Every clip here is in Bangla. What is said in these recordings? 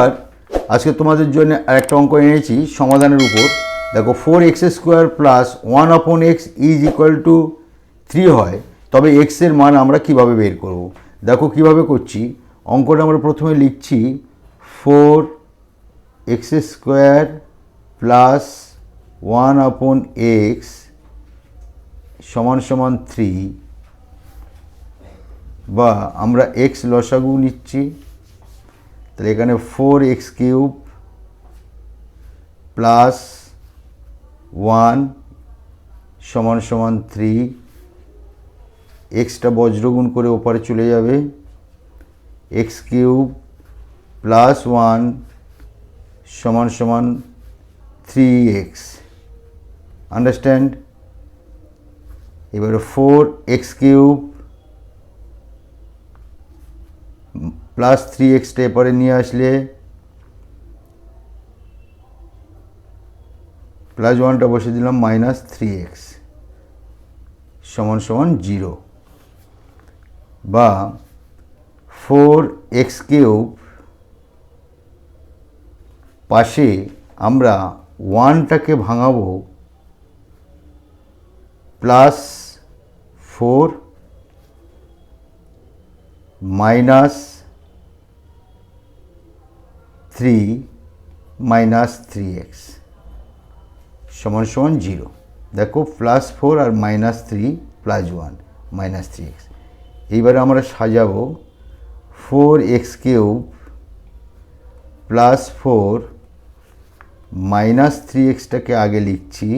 আর আজকে তোমাদের জন্য আরেকটা অঙ্ক এনেছি সমাধানের উপর। দেখো 4x² plus 1/x is equal to 3 হয়, তবে x এর মান আমরা কিভাবে বের করব। দেখো কিভাবে করছি। অঙ্কটা আমরা প্রথমে লিখছি 4x² প্লাস 1/x সমান সমান 3, বা আমরা x লসাগু নিচ্ছি। তাহলে এখানে 4x³ প্লাস 1 সমান সমান 3, এক্সটা বজ্রগুণ করে ওপারে চলে যাবে, x³ প্লাস 1 সমান সমান 3x। আন্ডারস্ট্যান্ড? এবারে 4x³ প্লাস 3xটা এপারে নিয়ে আসলে প্লাস 1টা বসে দিলাম, মাইনাস 3x সমান সমান 0, বা 4x³ পাশে আমরা 1টাকে ভাঙাবো, প্লাস 4 মাইনাস 3 মাইনাস 3x সমান সমান 0। দেখো প্লাস 4 আর মাইনাস 3 প্লাস 1 মাইনাস 3x। এইবারে আমরা সাজাবো 4x³ প্লাস 4 মাইনাস 3xটাকে আগে লিখছি,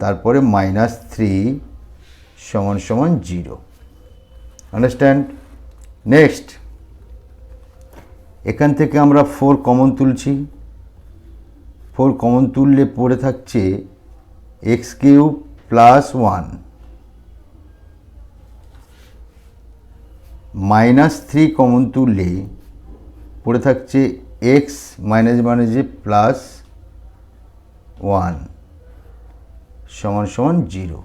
তারপরে মাইনাস 3 সমান সমান 0। আন্ডারস্ট্যান্ড? নেক্সট, এখান থেকে আমরা 4 কমন তুলছি। 4 কমন তুললে পড়ে থাকছে x³ প্লাস 1, মাইনাস 3 কমন তুললে পড়ে থাকছে x মাইনাসে প্লাস 1 সমান সমান 0,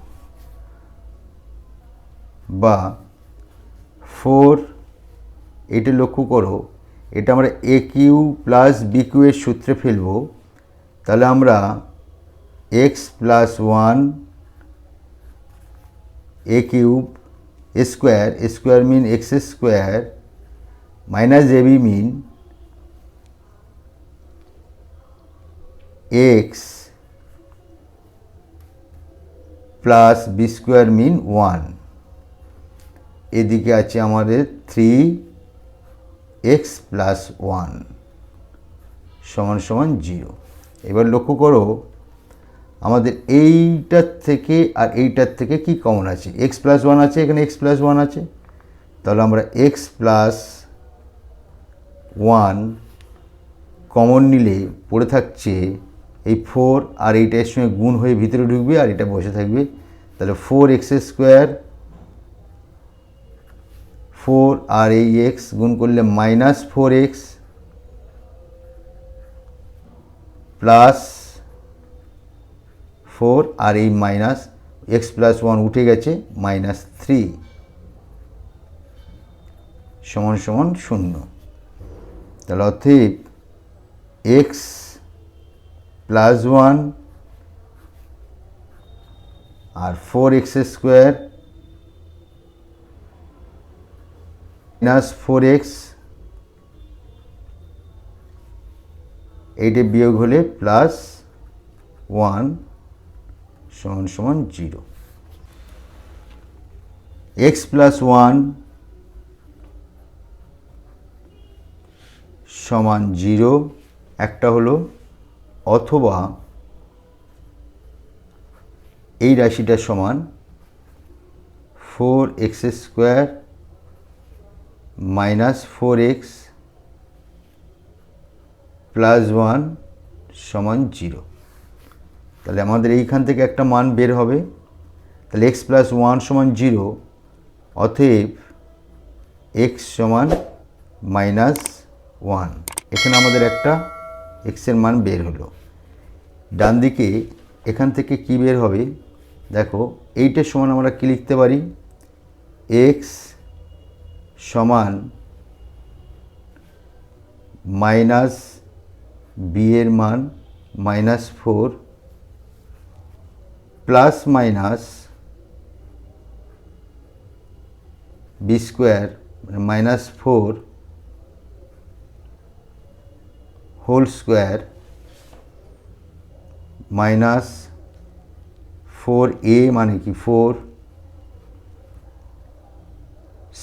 বা 4, এটা লক্ষ্য করো, এটা আমরা a³ প্লাস b³ এর সূত্রে ফেলব। তাহলে আমরা x প্লাস 1 a³ স্কোয়ার মিন x² মাইনাস ab মিন x প্লাস b² মিন 1, এদিকে আছে আমাদের 3x প্লাস 1 সমান সমান 0। এবার লক্ষ্য করো আমাদের এইটার থেকে আর এইটার থেকে কি কমন আছে, x প্লাস 1 আছে, এখানে x প্লাস 1 আছে। তাহলে আমরা x প্লাস 1 কমন নিলে পড়ে থাকছে এই 4, আর এইটা এর সঙ্গে গুণ হয়ে ভিতরে ঢুকবে, আর এটা বসে থাকবে। তাহলে 4x² 4 আর এই x গুণ করলে মাইনাস 4x প্লাস 4 আর এই মাইনাস x প্লাস 1 উঠে গেছে, মাইনাস 3 সমান সমান 0। তাহলে অতএব x প্লাস 1 আর 4x² মাইনাস 4x, এইটা বিয়োগ হলে প্লাস 1 সমান সমান 0। x প্লাস 1 সমান 0 একটা হলো, অথবা এই রাশিটা সমান 4x² মাইনাস 4x প্লাস 1 সমান 0। তাহলে আমাদের এইখান থেকে একটা মান বের হবে। তাহলে x প্লাস 1 সমান 0, অতএব x সমান মাইনাস 1। এখানে আমাদের একটা x এর মান বের হলো। ডান দিকে এখান থেকে কি বের হবে, দেখো এইটার সমান আমরা কি লিখতে পারি, x সমান মাইনাস বি এর মান -4 plus minus B square -4 whole square -4a মানে কি 4,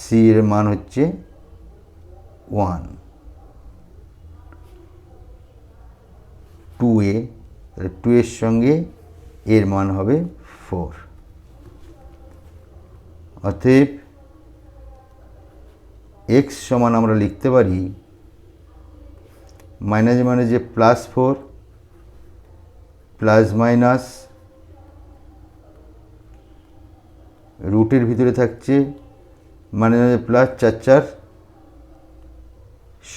সি এর মান হচ্ছে 1, 2a, তাহলে 2 এর সঙ্গে এর মান হবে 4। অতএব x সমান আমরা লিখতে পারি মাইনাস মানে যে +4 প্লাস মাইনাস রুটের ভিতরে থাকছে মানে প্লাস 4 4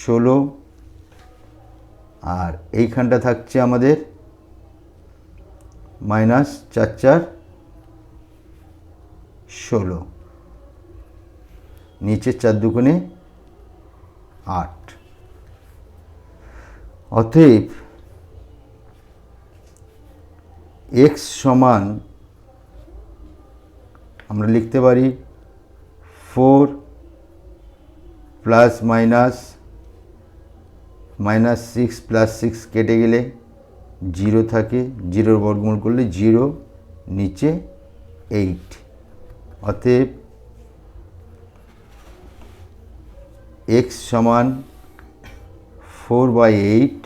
16, আর এইখানটা থাকছে আমাদের -4 4 16, নিচে 4 দুগুণে 8। অতএব x সমান আমরা লিখতে পারি 4 প্লাস মাইনাস -6 প্লাস 6 কেটে গেলে 0 থাকে, 0 বর্গমূল করলে 0, নিচে 8। অতএব x সমান 4/8।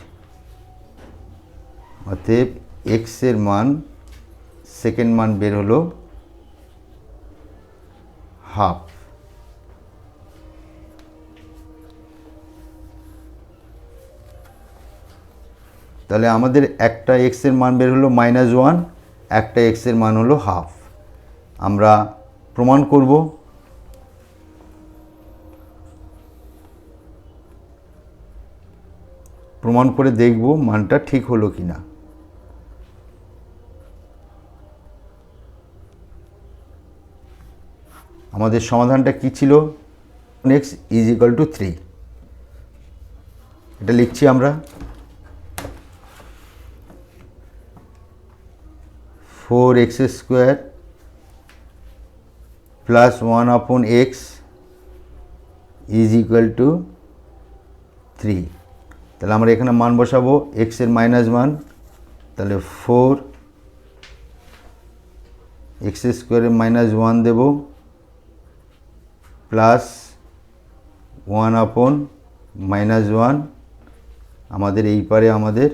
অতএব x এর মান সেকেন্ড মান বের হলো হাফ। তাহলে আমাদের একটা x এর মান বের হলো -1, একটা x এর মান হলো হাফ। আমরা প্রমাণ করব। প্রমাণ করে দেখব মানটা ঠিক হলো কিনা। আমাদের সমাধানটা কি ছিল? x = 3। এটা লিখছি আমরা 4x² প্লাস 1/x = 3। তাহলে আমরা এখানে মান বসাবো x এর মাইনাস মান, তাহলে 4x² এর -1 দেব প্লাস 1/-1, আমাদের এই পারে আমাদের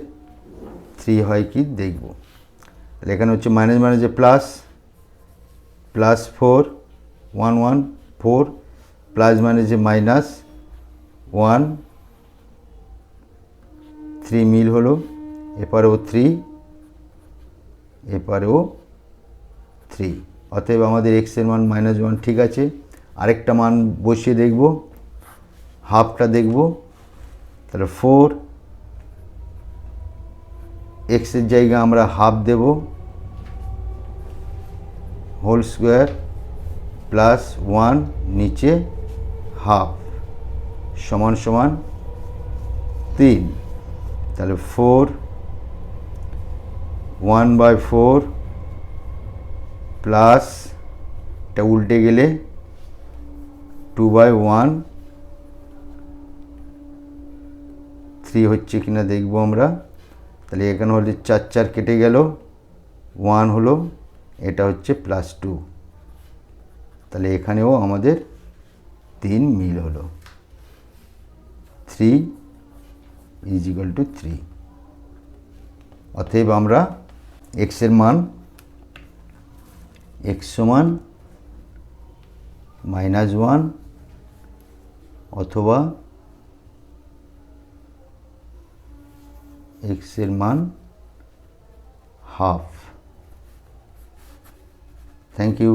3 হয় কি দেখব। তাহলে এখানে হচ্ছে মাইনাস মানে যে প্লাস 4 1 1 4 প্লাস মানে যে -1 3 মিল হলো, এপারেও 3, এপারেও 3। অতএব আমাদের x এর মান -1 ঠিক আছে। আরেকটা মান বসিয়ে দেখব, হাফটা দেখব। তাহলে 4 x এর জায়গায় আমরা হাফ দেব, হোল স্কোয়ার প্লাস 1 নিচে হাফ সমান সমান 3। তাহলে 4 1/4 প্লাস এটা উল্টে গেলে 2/1, 3 হচ্ছে কিনা দেখব আমরা। তাহলে এখানে হলে 4 4 কেটে গেল, 1 হলো, এটা হচ্ছে +2। তাহলে এখানেও আমাদের 3 মিল হলো, 3 = 3। অতএব আমরা x এর মান x সমান -1 অথবা x এর মান হাফ। Thank you.